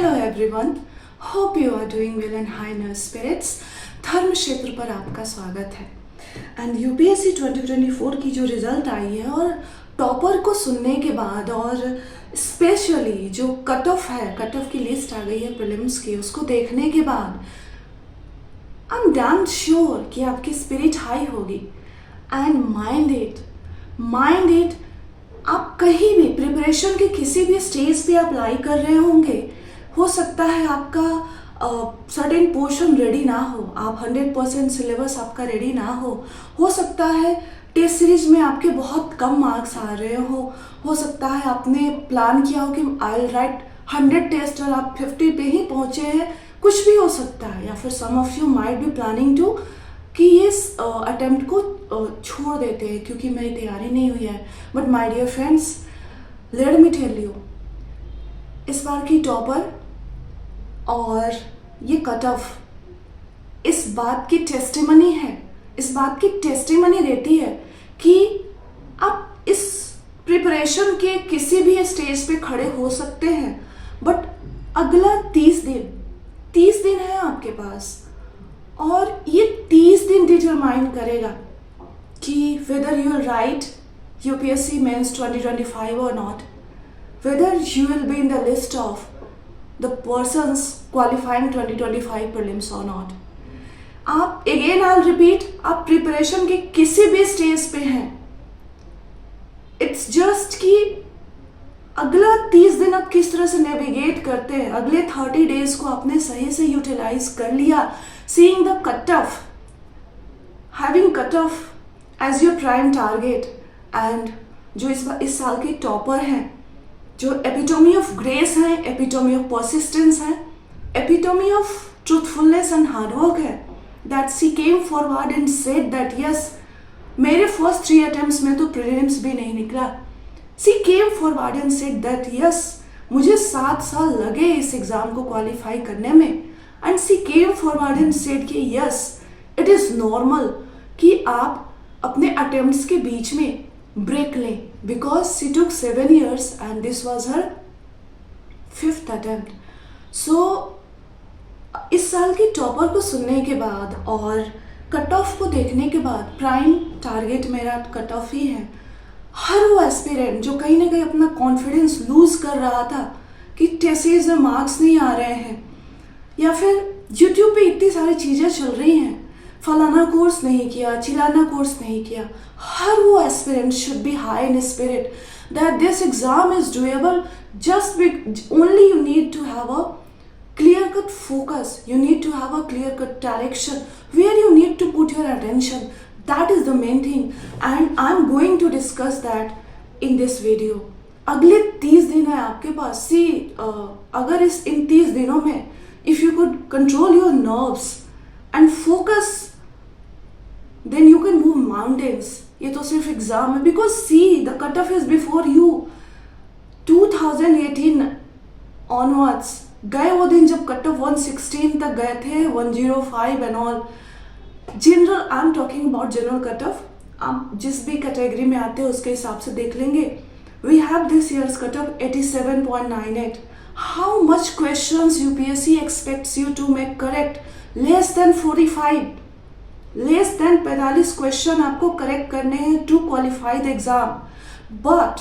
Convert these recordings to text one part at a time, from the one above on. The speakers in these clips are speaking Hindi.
Hello everyone, hope you are doing well and high in spirits. धर्म क्षेत्र पर आपका स्वागत है। एंड यूपीएससी 2024 की जो रिजल्ट आई है और टॉपर को सुनने के बाद और स्पेशली जो कट ऑफ है, कट ऑफ की लिस्ट आ गई है प्रीलिम्स की, उसको देखने के बाद आई एम डैम श्योर कि आपकी स्पिरिट हाई होगी। एंड माइंड इट आप कहीं भी प्रिपरेशन के किसी भी स्टेज पे अप्लाई कर रहे होंगे, हो सकता है आपका सर्टेन पोर्शन रेडी ना हो, आप 100% सिलेबस आपका रेडी ना हो सकता है टेस्ट सीरीज में आपके बहुत कम मार्क्स आ रहे हो सकता है आपने प्लान किया हो कि आई विल राइट 100 टेस्ट और आप 50 पे ही पहुंचे हैं, कुछ भी हो सकता है। या फिर some of you might be planning to कि ये अटेम्प्ट को छोड़ देते हैं क्योंकि मेरी तैयारी नहीं हुई है। But my dear friends, let me tell you, इस बार की टॉपर और ये कट ऑफ इस बात की टेस्टिमनी है, इस बात की टेस्टिमनी देती है कि आप इस प्रिपरेशन के किसी भी स्टेज पे खड़े हो सकते हैं, बट अगला 30 दिन है आपके पास और ये 30 दिन डिटरमाइन करेगा कि whether you will write UPSC Mains 2025 or not, whether you will be in the list of the persons qualifying 2025 prelims or not. आप again I'll repeat, आप प्रिपरेशन के किसी भी स्टेज पे हैं, इट्स जस्ट कि अगला 30 दिन आप किस तरह से नेविगेट करते हैं, अगले 30 डेज को आपने सही से यूटिलाइज कर लिया, seeing the cutoff, having cutoff as your prime target, and जो इस साल की टॉपर हैं, जो एपिटोमी ऑफ ग्रेस हैं, एपिटोमी ऑफ परसिस्टेंस हैं, epitome of truthfulness and hard work है, that she came forward and said that yes, मेरे फर्स्ट 3 अटेम्प्ट्स में तो प्रीलिम्स भी नहीं निकला। she came forward and said that yes, मुझे 7 साल लगे इस एग्जाम को क्वालिफाई करने में, and she came forward and said कि yes, it is normal कि आप अपने अटेम्प्ट्स के बीच में ब्रेक लें, because she took 7 years and this was her 5th attempt. So इस साल की टॉपर को सुनने के बाद और कट ऑफ को देखने के बाद, प्राइम टारगेट मेरा कट ऑफ ही है। हर वो एस्पिरेंट जो कहीं ना कहीं अपना कॉन्फिडेंस लूज कर रहा था कि टेस्ट में मार्क्स नहीं आ रहे हैं, या फिर YouTube पे इतनी सारी चीज़ें चल रही हैं, फलाना कोर्स नहीं किया, चिलाना कोर्स नहीं किया, हर वो aspirant should be high in spirit that this exam is doable, just only you need to have a clear cut focus, you need to have a clear cut direction where you need to put your attention. That is the main thing, and I'm going to discuss that in this video. अगले 30 दिन है आपके पास। अगर इन 30 दिनों में if you could control your nerves and focus, then you can move mountains. ये तो सिर्फ एग्जाम है, because see, the cutoff is before you. 2018 onwards गए वो दिन जब कट ऑफ 116 तक गए थे, 105 and all. General, I am talking about general cut off, आप जिस भी कैटेगरी में आते हो उसके हिसाब से देख लेंगे। We have this year's cut off 87.98। How much questions UPSC expects you to make correct? Less than 45, less than 45 question आपको करेक्ट करने हैं to qualify the exam. But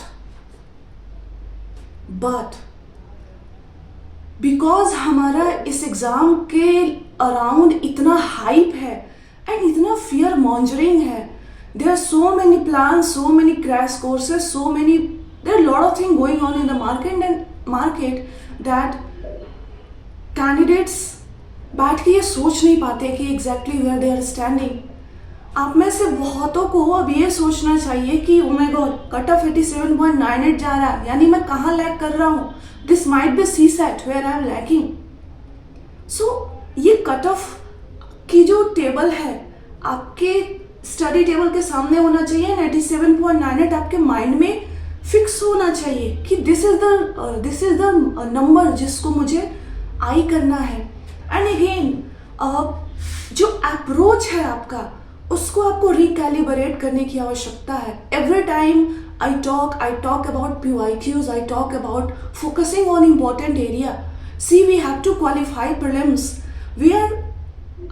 because हमारा इस एग्जाम के अराउंड इतना हाइप है एंड इतना फियर मॉन्जरिंग है, there are so many plan, so many crash courses, so many, there are lot of thing going on in the market that candidates बैठ के ये सोच नहीं पाते कि exactly where they are standing. आप में से बहुतों को अब ये सोचना चाहिए कि oh my God, cut off 87.98 जा रहा है, यानी मैं कहाँ लैग कर रहा हूँ, this might be CSAT where I am lacking. So ये कट ऑफ की जो टेबल है आपके स्टडी टेबल के सामने होना चाहिए, 87.98 आपके माइंड में फिक्स होना चाहिए कि दिस इज द नंबर जिसको मुझे आई करना है। एंड अगेन जो अप्रोच है आपका, उसको आपको रिकैलिब्रेट करने की आवश्यकता है। Every time I talk about PYQs, I talk about focusing on important area. See we have to qualify prelims. We are,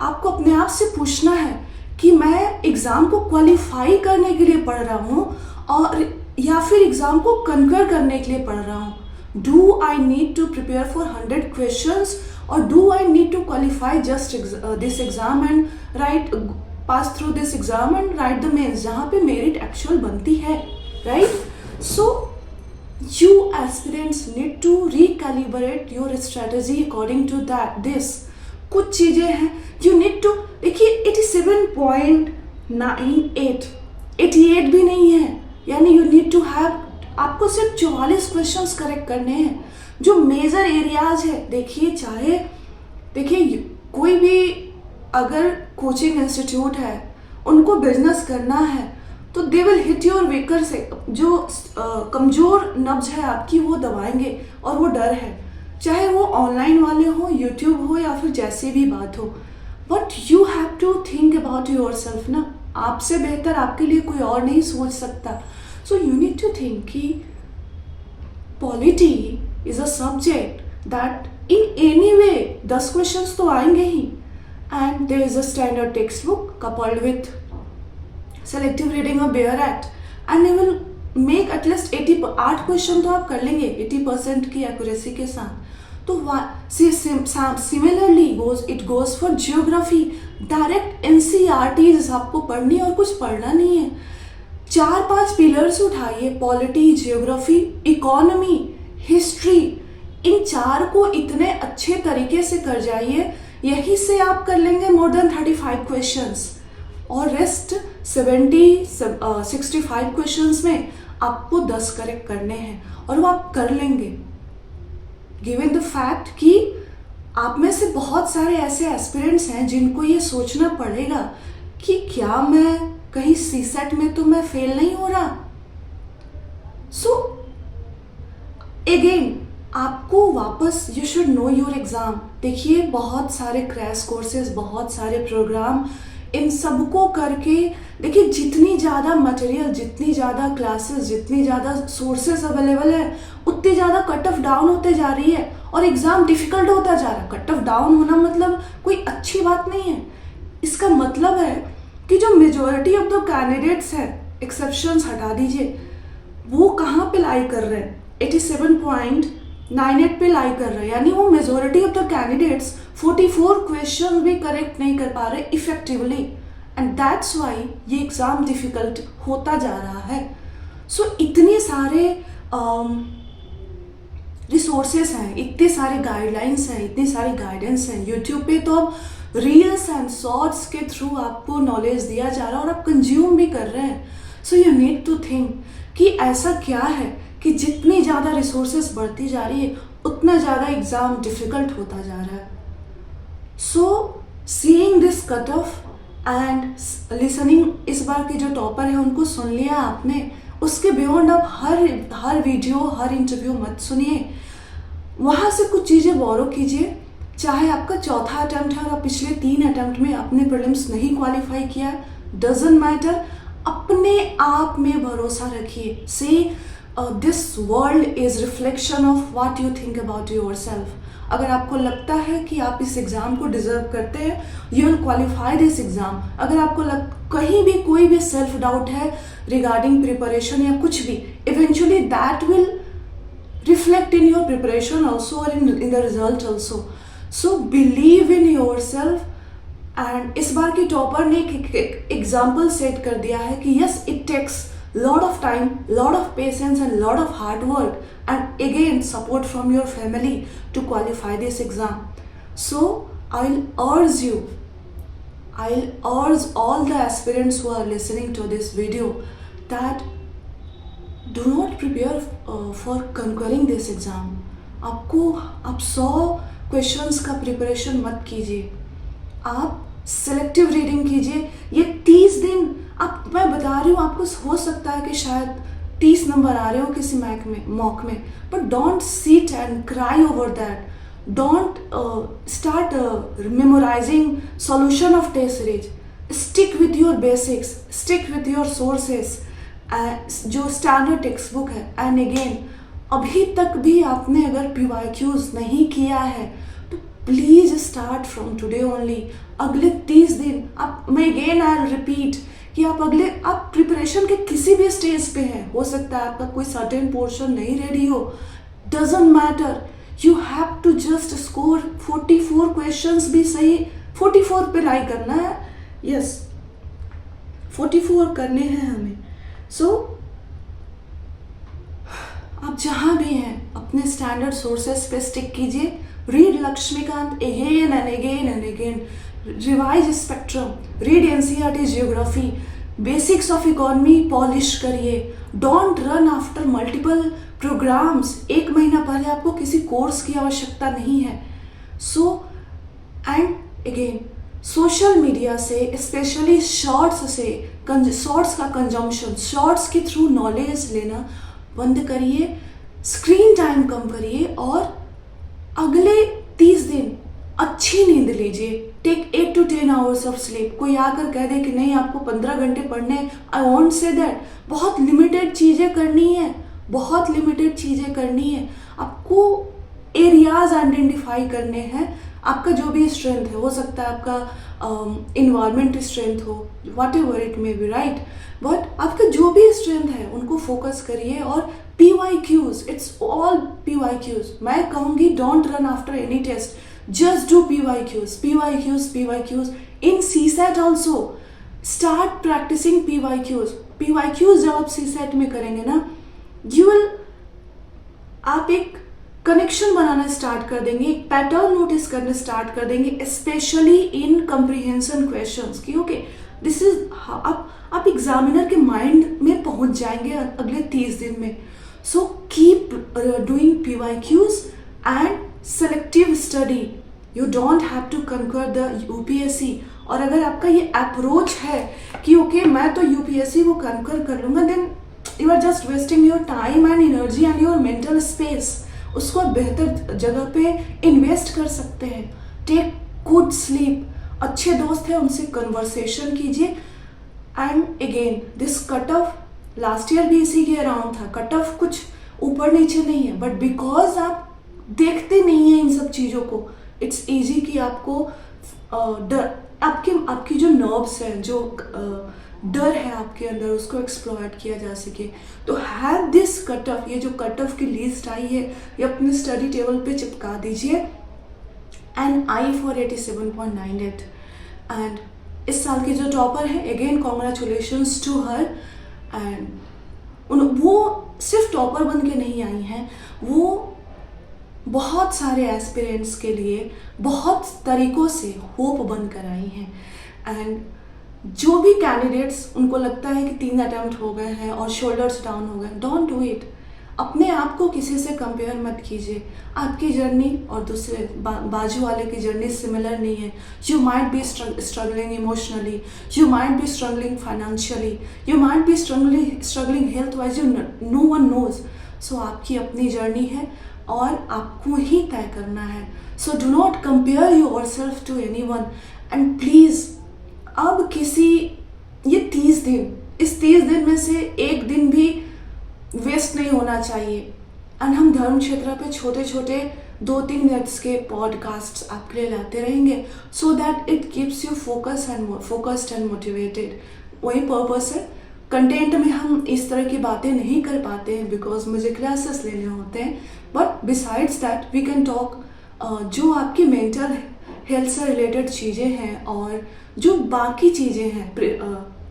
आपको अपने आप से पूछना है कि मैं एग्ज़ाम को क्वालिफाई करने के लिए पढ़ रहा हूँ और या फिर एग्ज़ाम को कन्कर करने के लिए पढ़ रहा हूँ। Do I need to prepare for 100 questions और do I need to qualify just this exam and right pass through this exam and right the mains, जहाँ पे मेरिट एक्चुअल बनती है, right. So you aspirants need to recalibrate your strategy according to this। कुछ चीजें हैं you need to, देखिए 87.98 88 भी नहीं है, यानी you need to have, आपको सिर्फ 44 क्वेश्चंस करेक्ट करने हैं जो मेजर एरियाज है। देखिए कोई भी अगर कोचिंग इंस्टीट्यूट है, उनको बिजनेस करना है तो they will hit your waker से, जो कमज़ोर नब्ज है आपकी वो दबाएंगे, और वो डर है, चाहे वो ऑनलाइन वाले हो, यूट्यूब हो या फिर जैसी भी बात हो। But you have to think about yourself ना, आपसे बेहतर आपके लिए कोई और नहीं सोच सकता। So you need to think कि polity is a subject that in any way 10 questions तो आएंगे ही, and there is a standard text book coupled with selective reading of bare act, and they will make at least 8 question तो आप कर लेंगे 80% की एक्यूरेसी के साथ। तो similarly it goes for geography, direct NCERTs आपको पढ़नी और कुछ पढ़ना नहीं है। 4-5 पिलर्स उठाइए, पॉलिटी, जियोग्राफी, इकोनॉमी, हिस्ट्री, इन 4 को इतने अच्छे तरीके से कर जाइए, यही से आप कर लेंगे मोर देन 35 क्वेश्चंस, और रेस्ट 65 क्वेश्चंस में आपको 10 करेक्ट करने हैं, और वो आप कर लेंगे गिवन द फैक्ट कि आप में से बहुत सारे ऐसे एस्पिरेंट्स हैं जिनको ये सोचना पड़ेगा कि क्या मैं कहीं CSET में तो मैं फेल नहीं हो रहा। सो अगेन आपको वापस you should know your exam. देखिए बहुत सारे क्रैश कोर्सेज, बहुत सारे प्रोग्राम, इन सबको करके देखिए जितनी ज़्यादा मटेरियल, जितनी ज़्यादा क्लासेस, जितनी ज़्यादा सोर्सेज अवेलेबल है, उतनी ज़्यादा कट ऑफ डाउन होते जा रही है और एग्ज़ाम डिफ़िकल्ट होता जा रहा है। कट ऑफ डाउन होना मतलब कोई अच्छी बात नहीं है। इसका मतलब है कि जो मेजॉरिटी ऑफ द कैंडिडेट्स हैं, एक्सेप्शंस हटा दीजिए, वो कहाँ पे लाई कर रहे हैं, 87.98 पे लाई कर रहे हैं, यानी वो majority of the candidates 44 question भी करेक्ट नहीं कर पा रहे इफेक्टिवली, एंड दैट्स वाई ये एग्ज़ाम डिफ़िकल्ट होता जा रहा है। सो इतने सारे रिसोर्सेस हैं, इतने सारे गाइडलाइंस हैं, इतनी सारी गाइडेंस हैं यूट्यूब पे, तो अब रील्स एंड शॉर्ट्स के थ्रू आपको नॉलेज दिया जा रहा है और आप कंज्यूम भी कर रहे हैं। So you need to think कि ऐसा क्या है कि जितनी ज़्यादा रिसोर्सेस बढ़ती जा रही है उतना ज़्यादा एग्ज़ाम डिफ़िकल्ट होता जा रहा है। सो seeing this cut off and listening, इस बार के जो टॉपर है उनको सुन लिया आपने, उसके बियॉन्ड आप हर वीडियो, हर इंटरव्यू मत सुनिए, वहाँ से कुछ चीज़ें बोरो कीजिए। चाहे आपका चौथा अटेम्प्ट है और आप पिछले 3 अटेम्प्ट में अपने प्रीलिम्स नहीं क्वालिफाई किया, डजंट मैटर, अपने आप में भरोसा रखिए। से this world is reflection of what you think about yourself. अगर आपको लगता है कि आप इस एग्ज़ाम को डिज़र्व करते हैं, you will qualify this exam. अगर आपको कहीं भी कोई भी सेल्फ डाउट है रिगार्डिंग प्रिपरेशन या कुछ भी, eventually that will reflect in your preparation also और in the result also. So believe in yourself. And इस बार की टॉपर ने एक एग्जाम्पल सेट कर दिया है कि yes, it takes lot of time, lot of patience and lot of hard work, and again support from your family to qualify this exam. So I'll urge all the aspirants who are listening to this video that do not prepare for conquering this exam. आप 100 क्वेश्चंस का प्रिपरेशन मत कीजिए, आप सेलेक्टिव रीडिंग कीजिए। ये 30 दिन मैं बता रही हूँ, आपको हो सकता है कि शायद 30 नंबर आ रहे हो किसी मॉक में, but don't sit and cry over that. Don't start memorising solution of test series. Stick with your basics, stick with your sources, जो स्टैंडर्ड टेक्स्ट बुक है, एंड अगेन अभी तक भी आपने अगर PYQs नहीं किया है तो please start from today only. अगले 30 दिन आप, मैं अगेन आई रिपीट कि आप प्रिपरेशन के किसी भी स्टेज पे हैं, हो सकता है आपका कोई सर्टेन पोर्शन नहीं रेडी हो, doesn't matter, you have to just score 44 questions भी सही, 44 पे लाई करना है, यस 44 करने हैं हमें। सो आप जहाँ भी हैं अपने स्टैंडर्ड सोर्सेस पे स्टिक कीजिए, read Laxmikanth again and again and again, revise Spectrum, read NCERT geography, basics of economy polish करिए, don't run after multiple programs. 1 महीना पहले आपको किसी कोर्स की आवश्यकता नहीं है। So and again social media से, स्पेशली शॉर्ट्स से, शॉर्ट्स का कंजम्पशन, शॉर्ट्स के थ्रू नॉलेज लेना बंद करिए, स्क्रीन टाइम कम करिए और अगले 30 दिन अच्छी नींद लीजिए। Take 8 to 10 hours of sleep. कोई आकर कह दे कि नहीं आपको 15 घंटे पढ़ने, आई वॉन्ट से दैट। बहुत लिमिटेड चीज़ें करनी है, बहुत लिमिटेड चीज़ें करनी है। आपको एरियाज आइडेंटिफाई करने हैं। आपका जो भी स्ट्रेंथ है, हो सकता है आपका इन्वायरमेंट स्ट्रेंथ हो, what ever it may be, right, but आपका जो भी स्ट्रेंथ है उनको फोकस करिए। और PYQs, इट्स ऑल PYQs। मैं कहूँगी don't run after any test, just do PYQs in CSAT also, start practicing PYQs जब आप CSAT में करेंगे ना, आप एक कनेक्शन बनाना स्टार्ट कर देंगे, एक पैटर्न नोटिस करना स्टार्ट कर देंगे, स्पेशली इन कंप्रीहेंशन क्वेश्चंस की। ओके, दिस इज आप एग्जामिनर के माइंड में पहुंच जाएंगे अगले 30 दिन में। So keep doing PYQs and selective study. You don't have to conquer the UPSC। और अगर आपका ये अप्रोच है कि ओके मैं तो UPSC को कंकर कर लूँगा, then you are just wasting your time and energy and your mental space. उसको आप बेहतर जगह पे इन्वेस्ट कर सकते हैं। टेक गुड स्लीप, अच्छे दोस्त हैं उनसे कन्वर्सेशन कीजिए। And again this cut off last year भी इसी के अराउंड था। कट ऑफ कुछ ऊपर नीचे नहीं है, बट बिकॉज आप देखते नहीं हैं इन सब चीज़ों को, इट्स इजी कि आपको आपकी जो नर्व्स हैं, जो डर है आपके अंदर, उसको एक्सप्लॉइट किया जा सके। तो हैव दिस कट ऑफ, ये जो कट ऑफ की लिस्ट आई है ये अपने स्टडी टेबल पे चिपका दीजिए। And I for 87.98। एंड इस साल की जो टॉपर है, again congratulations to her. And वो सिर्फ टॉपर बन के नहीं आई हैं, वो बहुत सारे एस्पिरेंट्स के लिए बहुत तरीक़ों से होप बनकर आई हैं। एंड जो भी कैंडिडेट्स उनको लगता है कि 3 अटैम्प्ट हो गए हैं और शोल्डर्स डाउन हो गए, डोंट डू इट। अपने आप को किसी से कंपेयर मत कीजिए। आपकी जर्नी और दूसरे बाजू वाले की जर्नी सिमिलर नहीं है। You might be struggling emotionally, you might be struggling financially, you might be struggling health wise, no one knows. So आपकी अपनी जर्नी है और आपको ही तय करना है। So do not compare yourself to anyone. And please अब ये 30 दिन, इस 30 दिन में से एक दिन भी वेस्ट नहीं होना चाहिए। एंड हम धर्म क्षेत्र पे छोटे छोटे 2-3 मिनट्स के पॉडकास्ट आपके लिए लाते रहेंगे, so that it keeps you focused and motivated. वही पर्पस है। कंटेंट में हम इस तरह की बातें नहीं कर पाते हैं बिकॉज मुझे क्लासेस लेने होते हैं, but besides that we can talk जो आपकी मेंटल हेल्थ से रिलेटेड चीज़ें हैं और जो बाकी चीज़ें हैं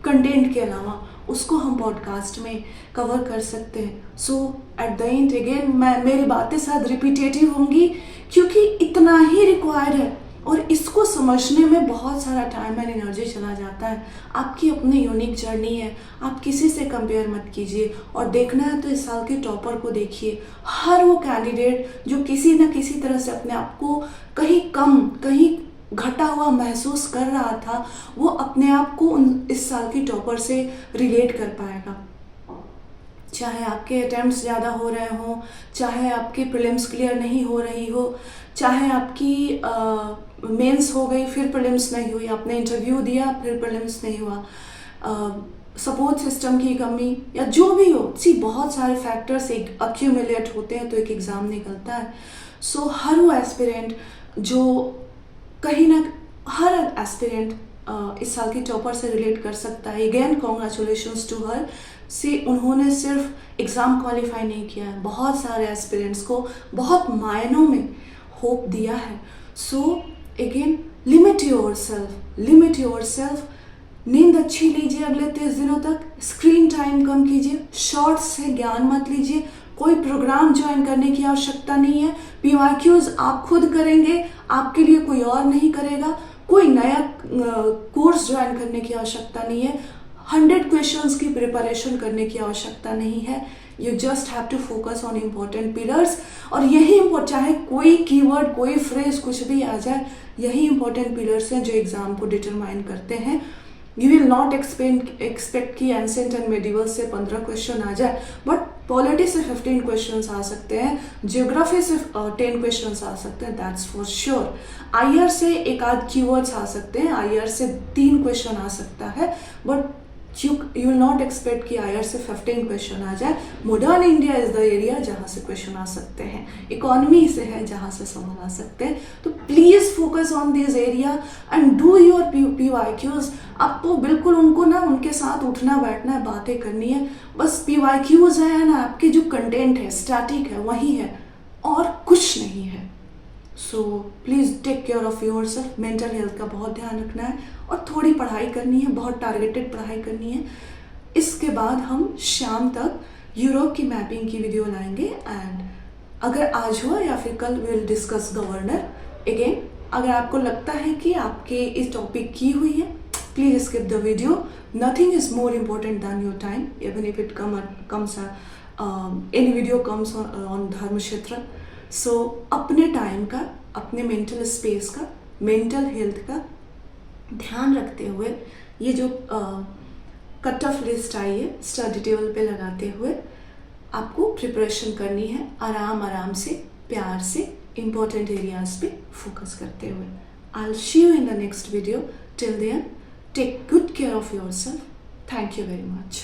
कंटेंट के अलावा, उसको हम पॉडकास्ट में कवर कर सकते हैं। सो एट द एंड अगेन मेरी बातें शायद रिपीटेटिव होंगी क्योंकि इतना ही रिक्वायर्ड है और इसको समझने में बहुत सारा टाइम एंड एनर्जी चला जाता है। आपकी अपनी यूनिक जर्नी है, आप किसी से कंपेयर मत कीजिए। और देखना है तो इस साल के टॉपर को देखिए। हर वो कैंडिडेट जो किसी न किसी तरह से अपने आप को कहीं कम, कहीं घटा हुआ महसूस कर रहा था, वो अपने आप को इस साल की टॉपर से रिलेट कर पाएगा। चाहे आपके अटेम्प्ट्स ज़्यादा हो रहे हों, चाहे आपकी प्रीलिम्स क्लियर नहीं हो रही हो, चाहे आपकी मेंस हो गई फिर प्रीलिम्स नहीं हुई, आपने इंटरव्यू दिया फिर प्रीलिम्स नहीं हुआ, सपोर्ट सिस्टम की कमी या जो भी हो, सी बहुत सारे फैक्टर्स एक अक्यूमुलेट होते हैं तो एक एग्ज़ाम निकलता है। सो हर वो एस्पिरेंट जो कहीं ना, हर एस्पिरेंट इस साल की टॉपर से रिलेट कर सकता है। अगेन कॉन्ग्रेचुलेशंस टू हर, से उन्होंने सिर्फ एग्ज़ाम क्वालिफाई नहीं किया है, बहुत सारे एस्पिरेंट्स को बहुत मायनों में होप दिया है। So again limit your self, नींद अच्छी लीजिए अगले 30 दिनों तक, स्क्रीन टाइम कम कीजिए, शॉर्ट्स से ज्ञान मत लीजिए, कोई प्रोग्राम ज्वाइन करने की आवश्यकता नहीं है। PYQs आप खुद करेंगे, आपके लिए कोई और नहीं करेगा। कोई नया कोर्स ज्वाइन करने की आवश्यकता नहीं है। 100 क्वेश्चंस की प्रिपरेशन करने की आवश्यकता नहीं है। You just have to focus on important pillars, और यही चाहे कोई कीवर्ड, कोई फ्रेज, कुछ भी आ जाए, यही इंपॉर्टेंट पिलर्स हैं जो एग्जाम को डिटरमाइन करते हैं। यू विल नॉट एक्सपेक्ट कि एंसेंट एंड मेडिवल से 15 क्वेश्चन आ जाए, बट पॉलिटी से 15 क्वेश्चन आ सकते हैं, जियोग्राफी से 10 क्वेश्चन आ सकते हैं, दैट्स फॉर श्योर। IR से एक आध कीवर्ड्स आ सकते हैं, IR से 3 क्वेश्चन आ सकता है, but you will not expect कि IR से 15 क्वेश्चन आ जाए। Modern India is the area जहाँ से क्वेश्चन आ सकते हैं, इकोनॉमी से है जहाँ से सवाल आ सकते हैं। तो please focus on this area and do your PYQs। आपको बिल्कुल उनको ना, उनके साथ उठना बैठना है, बातें करनी है, बस PYQs है ना, आपके जो कंटेंट है स्टैटिक है वही है और कुछ नहीं है। So please take care of yourself, mental health का बहुत ध्यान रखना है और थोड़ी पढ़ाई करनी है, बहुत टारगेटेड पढ़ाई करनी है। इसके बाद हम शाम तक यूरोप की मैपिंग की वीडियो लाएंगे, एंड अगर आज हुआ या फिर कल विल डिस्कस गवर्नर अगेन। अगर आपको लगता है कि आपके इस टॉपिक की हुई है, please skip the video. Nothing is more important than your time, even if it comes any video comes on धर्म क्षेत्र। सो अपने टाइम का, अपने मेंटल स्पेस का, मेंटल हेल्थ का ध्यान रखते हुए ये जो कट ऑफ लिस्ट आई है स्टडी टेबल पे लगाते हुए आपको प्रिपरेशन करनी है, आराम से, प्यार से, इम्पोर्टेंट एरियाज पे फोकस करते हुए। I will see you in the next video. Till then take good care of yourself. Thank you very much.